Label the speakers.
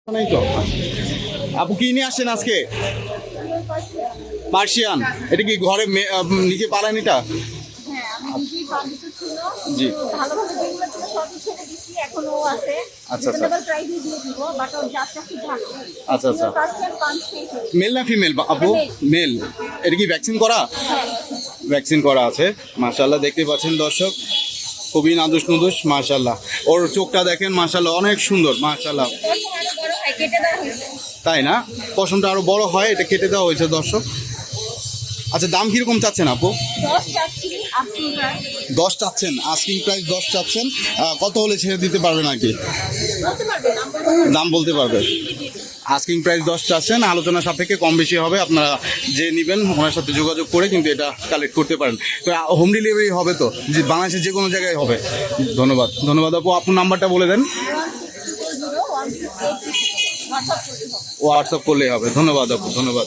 Speaker 1: নাই তো আপু কি নিয়ে আসছেন আজকে? পার্সিয়ান। এটা কি ঘরে নিজে পালেন এটা?
Speaker 2: হ্যাঁ, আমি নিজেই বানাতে ছিল।
Speaker 1: জি।
Speaker 2: ভালোভাবে যেগুলো ছিল সবই ছেড়ে দিচ্ছি, এখনো আছে।
Speaker 1: আচ্ছা, আচ্ছা।
Speaker 2: রিজনেবল প্রাইসে দিয়ে দিব, বাট ওর জাতটা খুব ভালো।
Speaker 1: আচ্ছা, আচ্ছা।
Speaker 2: Pure Persian পাঁচ piece।
Speaker 1: মেল না ফিমেল আপু?
Speaker 2: এটা male।
Speaker 1: মেল। এটা কি ভ্যাকসিন করা?
Speaker 2: হ্যাঁ,
Speaker 1: ভ্যাকসিন করা আছে। মাশাআল্লাহ, দেখতে পাচ্ছেন দর্শক, খুবই নাদুস নুদুস। মাশাআল্লাহ, ওর চোখটা দেখেন, মাশাআল্লাহ অনেক সুন্দর। মাশাআল্লাহ,
Speaker 2: পশম আরো বড় হয়, কেটে দেওয়া হয়েছে।
Speaker 1: তাই না? পশমটা আরো বড় হয়, এটা কেটে দেওয়া হয়েছে দর্শক। আচ্ছা, দাম কিরকম চাচ্ছেন আপু?
Speaker 2: 10 চাচ্ছি, asking price।
Speaker 1: 10 চাচ্ছেন, আস্কিং প্রাইস 10 চাচ্ছেন। কত হলে ছেড়ে দিতে পারবেন আর কি?
Speaker 2: বলতে পারবেন, নাম বলতে পারবেন।
Speaker 1: দাম বলতে পারবে? আস্কিং প্রাইস 10 চাচ্ছেন, আলোচনা সাপেক্ষে কম বেশি হবে। আপনারা যে নেবেন ওনার সাথে যোগাযোগ করে কিন্তু এটা কালেক্ট করতে পারেন। তো হোম ডেলিভারি হবে তো? যে বাংলাদেশের যে কোনো জায়গায় হবে? ধন্যবাদ, ধন্যবাদ আপু। আপনার নাম্বারটা বলে দেন।
Speaker 2: 1640 1686। WhatsApp করতে হবে।
Speaker 1: হোয়াটসঅ্যাপ করলেই হবে। ধন্যবাদ আপু, ধন্যবাদ।